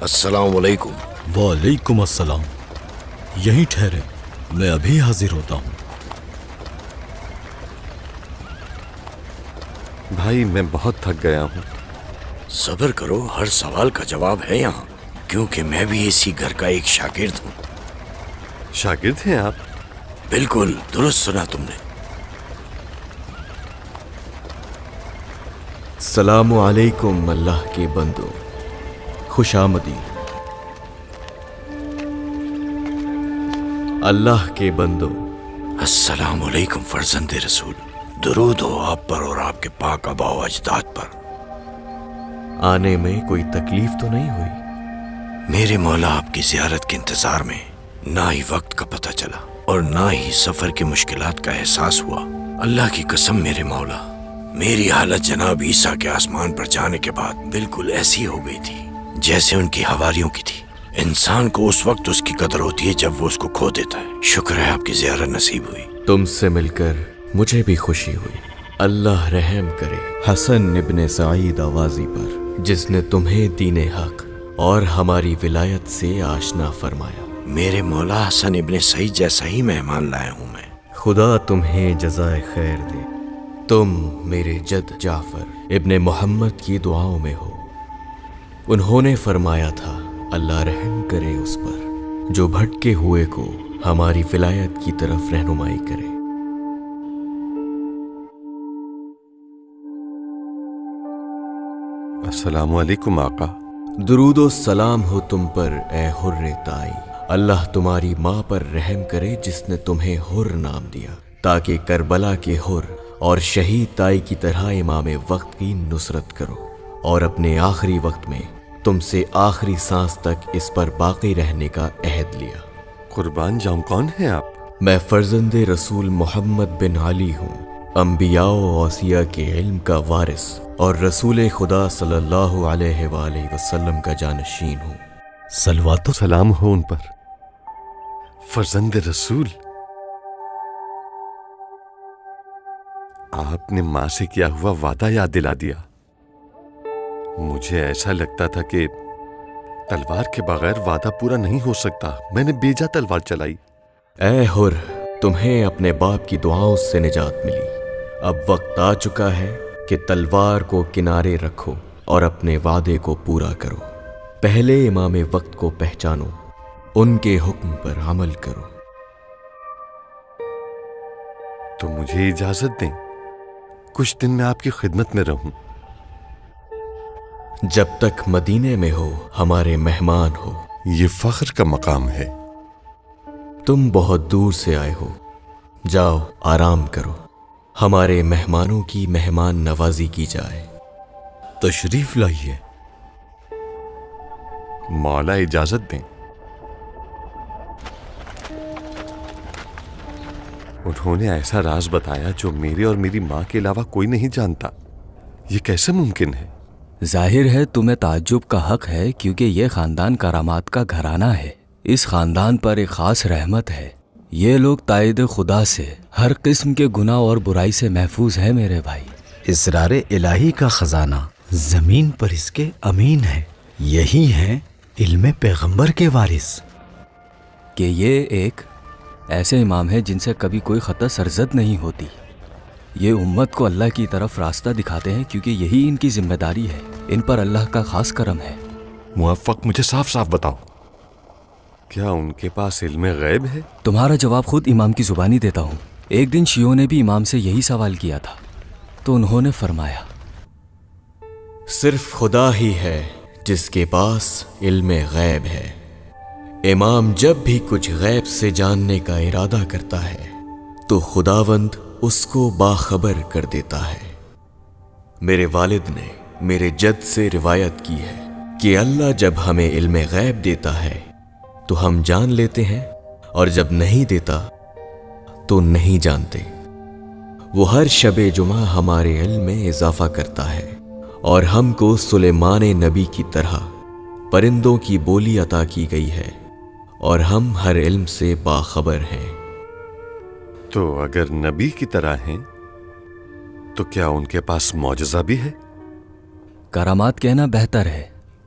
السلام علیکم۔ وعلیکم السلام۔ یہیں ٹھہرے، میں ابھی حاضر ہوتا ہوں۔ بھائی میں بہت تھک گیا ہوں۔ صبر کرو، ہر سوال کا جواب ہے یہاں، کیونکہ میں بھی اسی گھر کا ایک شاگرد ہوں۔ شاگرد ہیں آپ؟ بالکل درست سنا تم نے۔ السلام علیکم اللہ کے بندو، خوش آمدید۔ اللہ کے بندو، السلام علیکم فرزند رسول، درود ہو آپ پر اور آپ کے پاک آبا و اجداد پر۔ آنے میں کوئی تکلیف تو نہیں ہوئی؟ میرے مولا آپ کی زیارت کے انتظار میں نہ ہی وقت کا پتہ چلا اور نہ ہی سفر کی مشکلات کا احساس ہوا۔ اللہ کی قسم میرے مولا، میری حالت جناب عیسیٰ کے آسمان پر جانے کے بعد بالکل ایسی ہو گئی تھی جیسے ان کی حواریوں کی تھی۔ انسان کو اس وقت اس کی قدر ہوتی ہے جب وہ اس کو کھو دیتا ہے۔ شکر ہے آپ کی زیارت نصیب ہوئی۔ تم سے مل کر مجھے بھی خوشی ہوئی۔ اللہ رحم کرے حسن ابن سعید آوازی پر، جس نے تمہیں دین حق اور ہماری ولایت سے آشنا فرمایا۔ میرے مولا حسن ابن سعید جیسا ہی مہمان لایا ہوں میں۔ خدا تمہیں جزائے خیر دے۔ تم میرے جد جعفر ابن محمد کی دعاؤں میں ہو۔ انہوں نے فرمایا تھا اللہ رحم کرے اس پر جو بھٹکے ہوئے کو ہماری ولایت کی طرف رہنمائی کرے۔ السلام علیکم آقا۔ درود و سلام ہو تم پر اے حر تائی۔ اللہ تمہاری ماں پر رحم کرے جس نے تمہیں حر نام دیا، تاکہ کربلا کے حر اور شہید تائی کی طرح امام وقت کی نصرت کرو، اور اپنے آخری وقت میں تم سے آخری سانس تک اس پر باقی رہنے کا عہد لیا۔ قربان جاؤں، کون ہیں آپ؟ میں فرزند رسول محمد بن علی ہوں، انبیاء و اوصیاء کے علم کا وارث اور رسول خدا صلی اللہ علیہ وآلہ وسلم کا جانشین ہوں۔ صلوات و سلام ہو ان پر۔ فرزند رسول، آپ نے ماں سے کیا ہوا وعدہ یاد دلا دیا۔ مجھے ایسا لگتا تھا کہ تلوار کے بغیر وعدہ پورا نہیں ہو سکتا، میں نے بیجا تلوار چلائی۔ اے حر، تمہیں اپنے باپ کی دعاؤں سے نجات ملی۔ اب وقت آ چکا ہے کہ تلوار کو کنارے رکھو اور اپنے وعدے کو پورا کرو۔ پہلے امام وقت کو پہچانو، ان کے حکم پر عمل کرو۔ تو مجھے اجازت دیں، کچھ دن میں آپ کی خدمت میں رہوں۔ جب تک مدینے میں ہو ہمارے مہمان ہو۔ یہ فخر کا مقام ہے۔ تم بہت دور سے آئے ہو، جاؤ آرام کرو، ہمارے مہمانوں کی مہمان نوازی کی جائے۔ تشریف لائیے۔ مولا اجازت دیں۔ انہوں نے ایسا راز بتایا جو میرے اور میری ماں کے علاوہ کوئی نہیں جانتا، یہ کیسے ممکن ہے؟ ظاہر ہے تمہیں تعجب کا حق ہے، کیونکہ یہ خاندان کرامات کا گھرانہ ہے۔ اس خاندان پر ایک خاص رحمت ہے۔ یہ لوگ تائید خدا سے ہر قسم کے گناہ اور برائی سے محفوظ ہیں میرے بھائی۔ اسرار الہی کا خزانہ زمین پر اس کے امین ہے، یہی ہیں علم پیغمبر کے وارث۔ کہ یہ ایک ایسے امام ہیں جن سے کبھی کوئی خطا سرزد نہیں ہوتی۔ یہ امت کو اللہ کی طرف راستہ دکھاتے ہیں، کیونکہ یہی ان کی ذمہ داری ہے۔ ان پر اللہ کا خاص کرم ہے۔ موفق، مجھے صاف صاف بتاؤ، کیا ان کے پاس علم غیب ہے؟ تمہارا جواب خود امام کی زبانی دیتا ہوں۔ ایک دن شیعوں نے بھی امام سے یہی سوال کیا تھا، تو انہوں نے فرمایا صرف خدا ہی ہے جس کے پاس علم غیب ہے۔ امام جب بھی کچھ غیب سے جاننے کا ارادہ کرتا ہے تو خداوند اس کو باخبر کر دیتا ہے۔ میرے والد نے میرے جد سے روایت کی ہے کہ اللہ جب ہمیں علم غیب دیتا ہے تو ہم جان لیتے ہیں، اور جب نہیں دیتا تو نہیں جانتے۔ وہ ہر شب جمعہ ہمارے علم میں اضافہ کرتا ہے، اور ہم کو سلیمان نبی کی طرح پرندوں کی بولی عطا کی گئی ہے، اور ہم ہر علم سے باخبر ہیں۔ تو اگر نبی کی طرح ہیں تو کیا ان کے پاس معجزہ بھی ہے؟ کرامات کہنا بہتر ہے،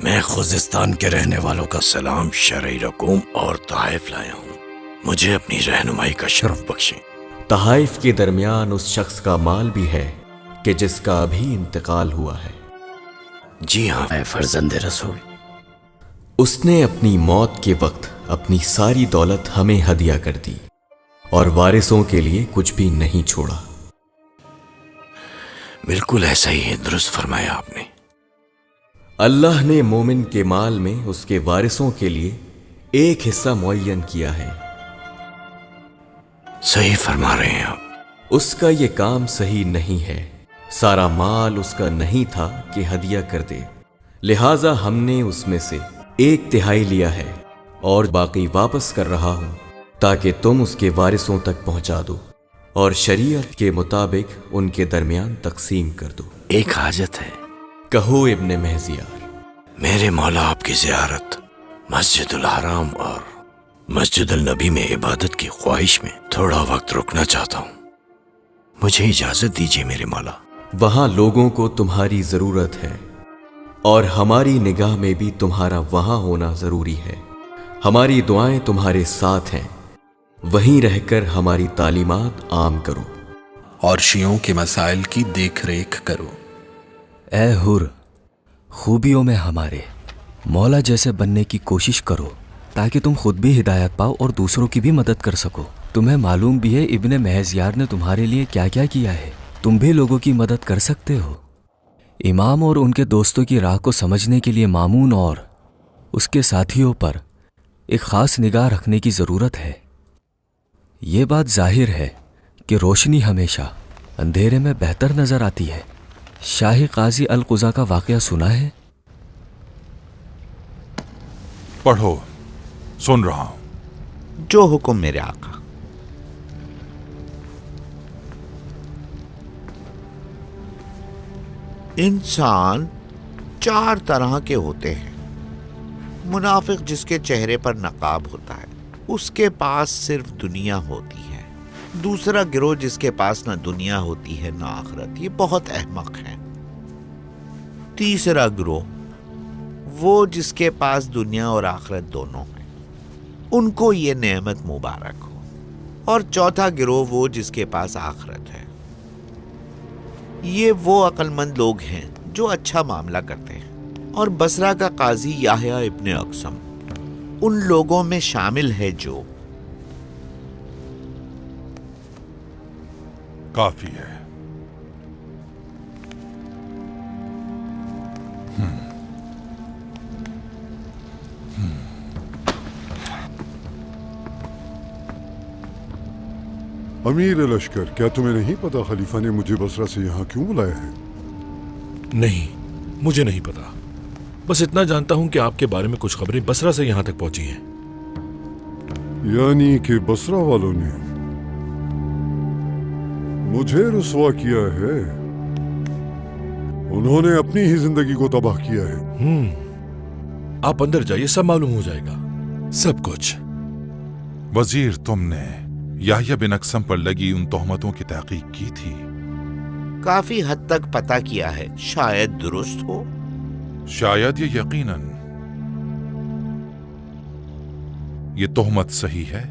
میں خوزستان کے رہنے والوں کا سلام شرعی رقوم اور تحائف لایا ہوں. مجھے اپنی رہنمائی کا شرف بخشیں. تحائف کے درمیان اس شخص کا مال بھی ہے کہ جس کا ابھی انتقال ہوا ہے. جی ہاں اے فرزند رسول، اس نے اپنی موت کے وقت اپنی ساری دولت ہمیں ہدیہ کر دی اور وارثوں کے لیے کچھ بھی نہیں چھوڑا. بالکل ایسا ہی ہے، درست فرمایا آپ نے. اللہ نے مومن کے مال میں اس کے وارثوں کے لیے ایک حصہ معین کیا ہے. صحیح فرما رہے ہیں آپ. اس کا یہ کام صحیح نہیں ہے. سارا مال اس کا نہیں تھا کہ ہدیہ کر دے، لہذا ہم نے اس میں سے 1/3 لیا ہے اور باقی واپس کر رہا ہوں تاکہ تم اس کے وارثوں تک پہنچا دو اور شریعت کے مطابق ان کے درمیان تقسیم کر دو. ایک حاجت ہے. کہو ابن مہزیار. میرے مولا آپ کی زیارت مسجد الحرام اور مسجد النبی میں عبادت کی خواہش میں تھوڑا وقت رکنا چاہتا ہوں. مجھے اجازت دیجیے میرے مولا. وہاں لوگوں کو تمہاری ضرورت ہے اور ہماری نگاہ میں بھی تمہارا وہاں ہونا ضروری ہے. ہماری دعائیں تمہارے ساتھ ہیں. وہیں رہ کر ہماری تعلیمات عام کرو اور شیعوں کے مسائل کی دیکھ ریکھ کرو. اے حر، خوبیوں میں ہمارے مولا جیسے بننے کی کوشش کرو تاکہ تم خود بھی ہدایت پاؤ اور دوسروں کی بھی مدد کر سکو. تمہیں معلوم بھی ہے ابن مہزیار نے تمہارے لیے کیا کیا کیا ہے. تم بھی لوگوں کی مدد کر سکتے ہو. امام اور ان کے دوستوں کی راہ کو سمجھنے کے لیے مامون اور اس کے ساتھیوں پر ایک خاص نگاہ رکھنے کی ضرورت ہے. یہ بات ظاہر ہے کہ روشنی ہمیشہ اندھیرے میں بہتر نظر آتی ہے. شاہی قاضی القضا کا واقعہ سنا ہے؟ پڑھو، سن رہا ہوں. جو حکم میرے آقا. انسان 4 طرح کے ہوتے ہیں. منافق جس کے چہرے پر نقاب ہوتا ہے، اس کے پاس صرف دنیا ہوتی ہے. دوسرا گروہ جس کے پاس نہ دنیا ہوتی ہے نہ آخرت، یہ بہت احمق ہے. تیسرا گروہ وہ جس کے پاس دنیا اور آخرت دونوں ہیں، ان کو یہ نعمت مبارک ہو. اور چوتھا گروہ وہ جس کے پاس آخرت ہے. یہ وہ عقل مند لوگ ہیں جو اچھا معاملہ کرتے ہیں. اور بصرہ کا قاضی یحییٰ ابن اقسم ان لوگوں میں شامل ہے جو کافی ہے. امیر لشکر، کیا تمہیں نہیں پتا خلیفہ نے مجھے بصرہ سے یہاں کیوں بلایا ہے؟ نہیں، مجھے نہیں پتا. بس اتنا جانتا ہوں کہ آپ کے بارے میں کچھ خبریں بصرہ سے یہاں تک پہنچی ہیں. یعنی کہ بصرہ والوں نے مجھے رسوا کیا ہے. انہوں نے اپنی ہی زندگی کو تباہ کیا ہے. آپ اندر جائیے، سب معلوم ہو جائے گا، سب کچھ. وزیر، تم نے یحییٰ بن اقسم پر لگی ان تہمتوں کی تحقیق کی تھی؟ کافی حد تک پتہ کیا ہے. شاید درست ہو، شاید یہ یقیناً یہ تہمت صحیح ہے.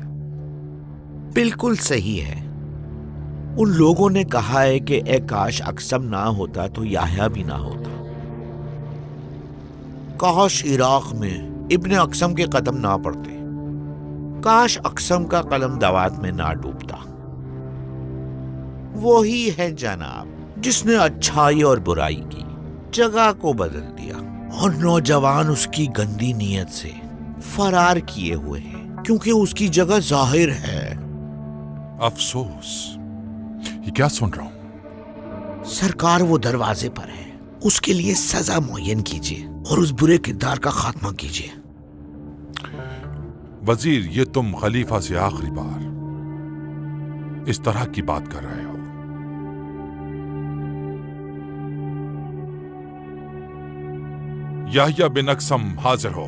بالکل صحیح ہے. ان لوگوں نے کہا ہے کہ اے کاش اقسم نہ ہوتا تو یحییٰ بھی نہ ہوتا. کاش عراق میں ابن اقسم کے قدم نہ پڑتے. کاش اقسم کا قلم دوات میں نہ ڈوبتا. وہی ہے جناب جس نے اچھائی اور برائی کی جگہ کو بدل دیا، اور نوجوان اس کی گندی نیت سے فرار کیے ہوئے ہیں کیونکہ اس کی جگہ ظاہر ہے. افسوس. یہ کیا سن رہا ہوں؟ سرکار وہ دروازے پر ہے. اس کے لیے سزا معین کیجیے اور اس برے کردار کا خاتمہ کیجیے. وزیر، یہ تم خلیفہ سے آخری بار اس طرح کی بات کر رہے ہو. یحییٰ بن اقسم حاضر ہو.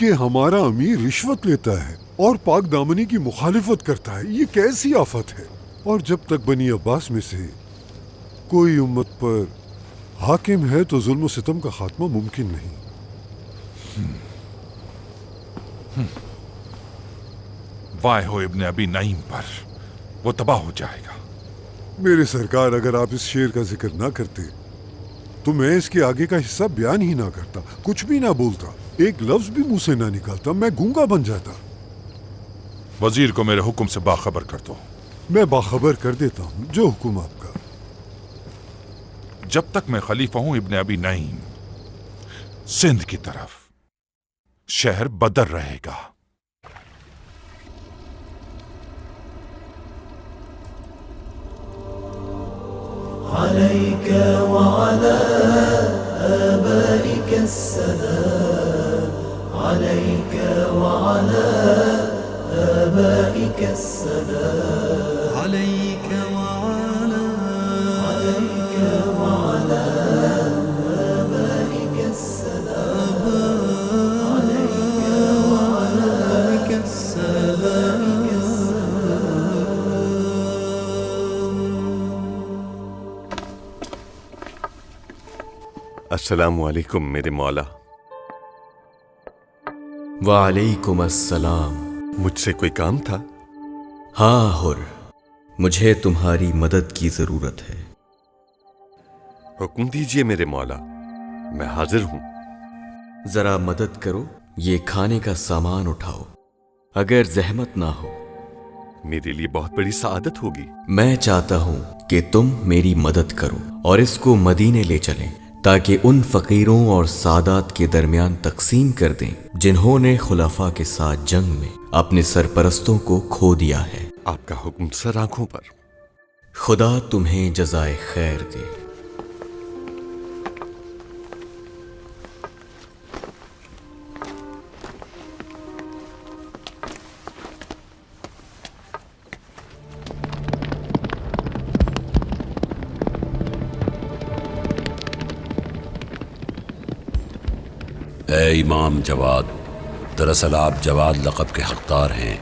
کہ ہمارا امیر رشوت لیتا ہے اور پاک دامنی کی مخالفت کرتا ہے، یہ کیسی آفت ہے؟ اور جب تک بنی عباس میں سے کوئی امت پر حاکم ہے تو ظلم و ستم کا خاتمہ ممکن نہیں۔ وائے ہو ابن ابی نعیم پر، وہ تباہ ہو جائے گا۔ میرے سرکار، اگر آپ اس شعر کا ذکر نہ کرتے تو میں اس کے آگے کا حصہ بیان ہی نہ کرتا، کچھ بھی نہ بولتا، ایک لفظ بھی منہ سے نہ نکالتا، میں گونگا بن جاتا۔ وزیر کو میرے حکم سے باخبر کر دو۔ میں باخبر کر دیتا ہوں، جو حکم آپ کا۔ جب تک میں خلیفہ ہوں ابن ابی نعیم سندھ کی طرف شہر بدر رہے گا۔ عليك وعلى آبائك السلام، عليك وعلى آبائك السلام، عليك وعلى آبائك السلام، عليك وعلى السلام۔ السلام علیکم میرے مولا۔ وعلیکم السلام۔ مجھ سے کوئی کام تھا؟ ہاں حر، مجھے تمہاری مدد کی ضرورت ہے۔ حکم دیجئے میرے مولا، میں حاضر ہوں۔ ذرا مدد کرو، یہ کھانے کا سامان اٹھاؤ، اگر زحمت نہ ہو۔ میرے لیے بہت بڑی سعادت ہوگی۔ میں چاہتا ہوں کہ تم میری مدد کرو اور اس کو مدینے لے چلیں، تاکہ ان فقیروں اور سادات کے درمیان تقسیم کر دیں جنہوں نے خلفاء کے ساتھ جنگ میں اپنے سرپرستوں کو کھو دیا ہے۔ آپ کا حکم سر آنکھوں پر۔ خدا تمہیں جزائے خیر دے۔ اے امام جواد، دراصل آپ جواد لقب کے حقدار ہیں۔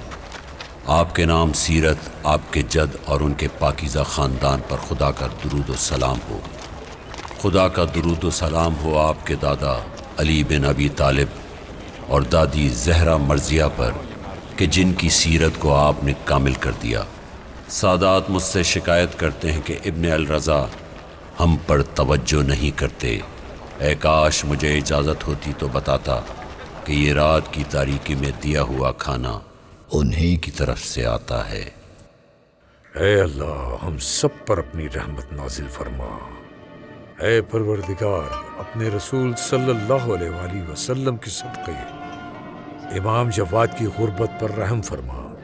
آپ کے نام، سیرت، آپ کے جد اور ان کے پاکیزہ خاندان پر خدا کا درود و سلام ہو۔ خدا کا درود و سلام ہو آپ کے دادا علی بن ابی طالب اور دادی زہرا مرضیہ پر کہ جن کی سیرت کو آپ نے کامل کر دیا۔ سادات مجھ سے شکایت کرتے ہیں کہ ابن الرضا ہم پر توجہ نہیں کرتے۔ اے کاش مجھے اجازت ہوتی تو بتاتا کہ یہ رات کی تاریکی میں دیا ہوا کھانا انہی کی طرف سے آتا ہے۔ اے اللہ، ہم سب پر اپنی رحمت نازل فرما۔ اے پروردگار، اپنے رسول صلی اللہ علیہ وآلہ وسلم کے صدقے امام جواد کی غربت پر رحم فرما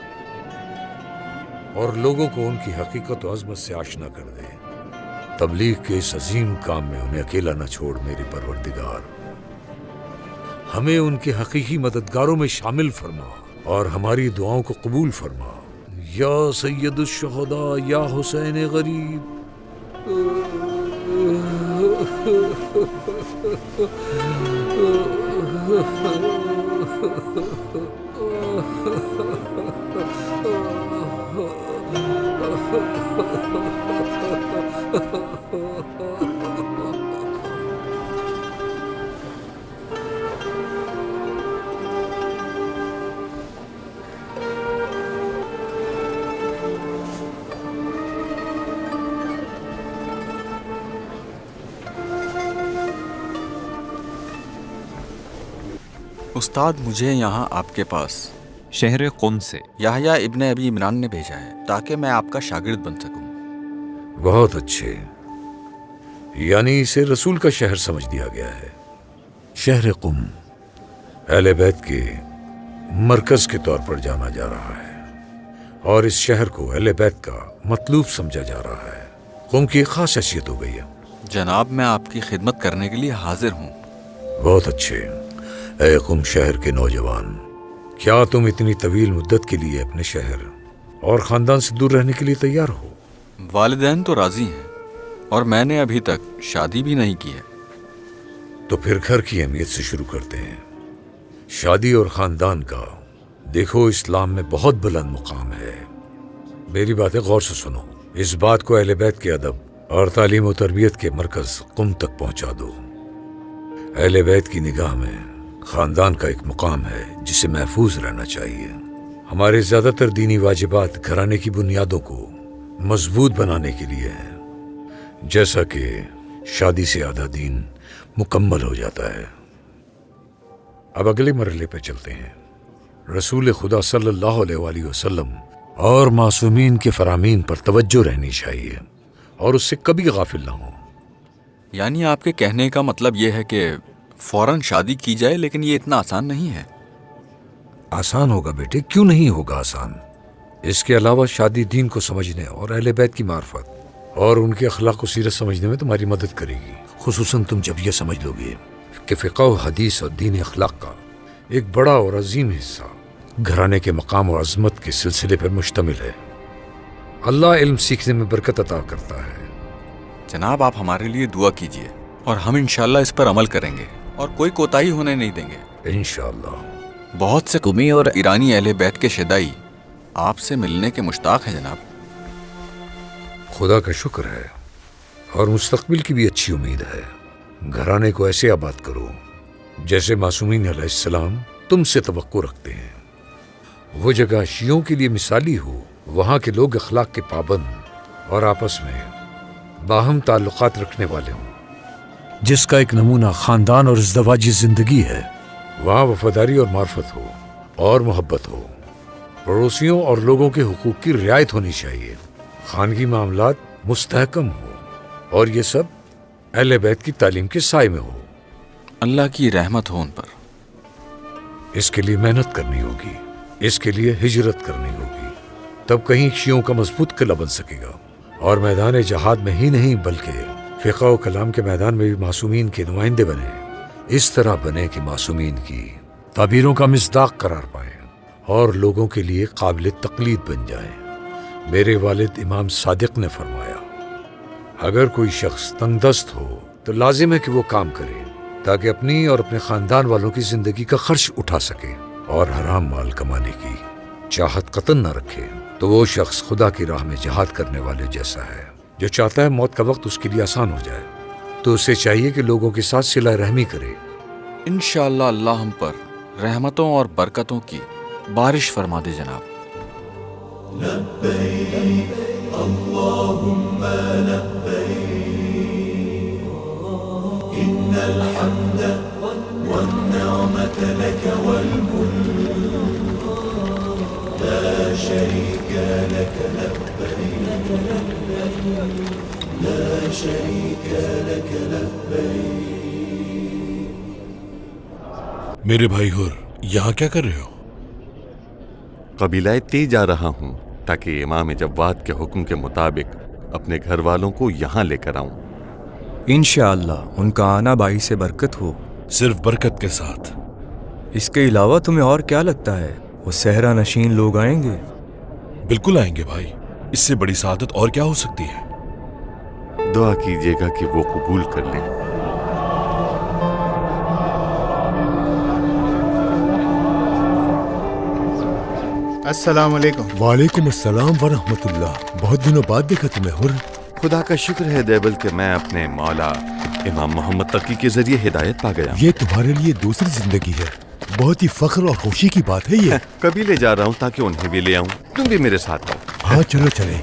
اور لوگوں کو ان کی حقیقت و عظمت سے آشنا کر دے۔ تبلیغ کے اس عظیم کام میں انہیں اکیلا نہ چھوڑ میرے پروردگار۔ ہمیں ان کے حقیقی مددگاروں میں شامل فرما اور ہماری دعاؤں کو قبول فرما۔ یا سید الشہداء یا حسین غریب۔ استاد، مجھے یہاں آپ کے پاس شہر قم سے یحییٰ ابن ابی عمران نے بھیجا ہے تاکہ میں آپ کا شاگرد بن سکوں۔ بہت اچھے، یعنی اسے رسول کا شہر سمجھ دیا گیا ہے۔ شہر قم اہل بیت کے مرکز کے طور پر جانا جا رہا ہے اور اس شہر کو اہل بیت کا مطلوب سمجھا جا رہا ہے۔ قم کی ایک خاص حیثیت ہو گئی ہے۔ جناب، میں آپ کی خدمت کرنے کے لیے حاضر ہوں۔ بہت اچھے۔ اے قم شہر کے نوجوان، کیا تم اتنی طویل مدت کے لیے اپنے شہر اور خاندان سے دور رہنے کے لیے تیار ہو؟ والدین تو راضی ہیں اور میں نے ابھی تک شادی بھی نہیں کی ہے۔ تو پھر گھر کی اہمیت سے شروع کرتے ہیں۔ شادی اور خاندان کا دیکھو اسلام میں بہت بلند مقام ہے. میری باتیں غور سے سنو. اس بات کو اہل بیت کے ادب اور تعلیم و تربیت کے مرکز قم تک پہنچا دو. اہل بیت کی نگاہ میں خاندان کا ایک مقام ہے جسے محفوظ رہنا چاہیے. ہمارے زیادہ تر دینی واجبات گھرانے کی بنیادوں کو مضبوط بنانے کے لیے ہیں، جیسا کہ شادی سے آدھا دین مکمل ہو جاتا ہے. اب اگلے مرحلے پہ چلتے ہیں. رسول خدا صلی اللہ علیہ وآلہ وسلم اور معصومین کے فرامین پر توجہ رہنی چاہیے اور اس سے کبھی غافل نہ ہو. یعنی آپ کے کہنے کا مطلب یہ ہے کہ فوراً شادی کی جائے، لیکن یہ اتنا آسان نہیں ہے. آسان ہوگا بیٹے، کیوں نہیں ہوگا آسان. اس کے علاوہ شادی دین کو سمجھنے اور اہل بیت کی معرفت اور ان کے اخلاق و سیرت سمجھنے میں تمہاری مدد کرے گی. خصوصاً تم جب یہ سمجھ لو گے کہ فقہ و حدیث اور دین اخلاق کا ایک بڑا اور عظیم حصہ گھرانے کے مقام اور عظمت کے سلسلے پر مشتمل ہے. اللہ علم سیکھنے میں برکت عطا کرتا ہے. جناب آپ ہمارے لیے دعا کیجئے اور ہم انشاءاللہ اس پر عمل کریں گے اور کوئی کوتاہی ہونے نہیں دیں گے انشاءاللہ. بہت سے قومی اور ایرانی اہل بیت کے شدائی آپ سے ملنے کے مشتاق ہیں جناب. خدا کا شکر ہے اور مستقبل کی بھی اچھی امید ہے. گھرانے کو ایسے آباد کرو جیسے معصومین علیہ السلام تم سے توقع رکھتے ہیں. وہ جگہ شیعوں کے لیے مثالی ہو، وہاں کے لوگ اخلاق کے پابند اور آپس میں باہم تعلقات رکھنے والے ہوں. جس کا ایک نمونہ خاندان اور ازدواجی زندگی ہے، وہاں وفاداری اور معرفت ہو اور محبت ہو. پڑوسیوں اور لوگوں کے حقوق کی رعایت ہونی چاہیے. خانگی معاملات مستحکم ہو اور یہ سب اہل بیت کی تعلیم کے سائے میں ہو. اللہ کی رحمت ہو ان پر. اس کے لیے محنت کرنی ہوگی، اس کے لیے ہجرت کرنی ہوگی. تب کہیں شیعوں کا مضبوط قلعہ بن سکے گا اور میدان جہاد میں ہی نہیں بلکہ فقہ و کلام کے میدان میں بھی معصومین کے نمائندے بنے. اس طرح بنے کہ معصومین کی تعبیروں کا مصداق قرار پائیں اور لوگوں کے لیے قابل تقلید بن جائیں. میرے والد امام صادق نے فرمایا، اگر کوئی شخص تنگ دست ہو تو لازم ہے کہ وہ کام کرے تاکہ اپنی اور اپنے خاندان والوں کی زندگی کا خرچ اٹھا سکے، اور حرام مال کمانے کی چاہت قطن نہ رکھے تو وہ شخص خدا کی راہ میں جہاد کرنے والے جیسا ہے جو چاہتا ہے موت کا وقت اس کے لیے آسان ہو جائے. تو اسے چاہیے کہ لوگوں کے ساتھ صلہ رحمی کرے. انشاءاللہ اللہ ہم پر رحمتوں اور برکتوں کی بارش فرما دے جناب. لبیک اللہم لبیک ان الحمد والنعمت لک والملک لا شریک لک لبیک لا شریک لک لبیک. میرے بھائی ہور، یہاں کیا کر رہے ہو؟ قبیلہ تی جا رہا ہوں تاکہ امام جواد کے حکم کے مطابق اپنے گھر والوں کو یہاں لے کر آؤں. انشاءاللہ ان کا آنا باعث برکت ہو. صرف برکت کے ساتھ. اس کے علاوہ تمہیں اور کیا لگتا ہے وہ صحرا نشین لوگ آئیں گے؟ بالکل آئیں گے بھائی، اس سے بڑی سعادت اور کیا ہو سکتی ہے. دعا کیجیے گا کہ وہ قبول کر لیں. السلام علیکم. وعلیکم السلام ورحمۃ اللہ. بہت دنوں بعد دیکھا تمہیں حر. خدا کا شکر ہے دیبل کہ میں اپنے مولا امام محمد تقی کے ذریعے ہدایت پا گیا. یہ تمہارے لیے دوسری زندگی ہے. بہت ہی فخر اور خوشی کی بات ہے یہ. کبھی لے جا رہا ہوں تاکہ انہیں بھی لے آؤں. تم بھی میرے ساتھ آؤ. ہاں چلو چلیں.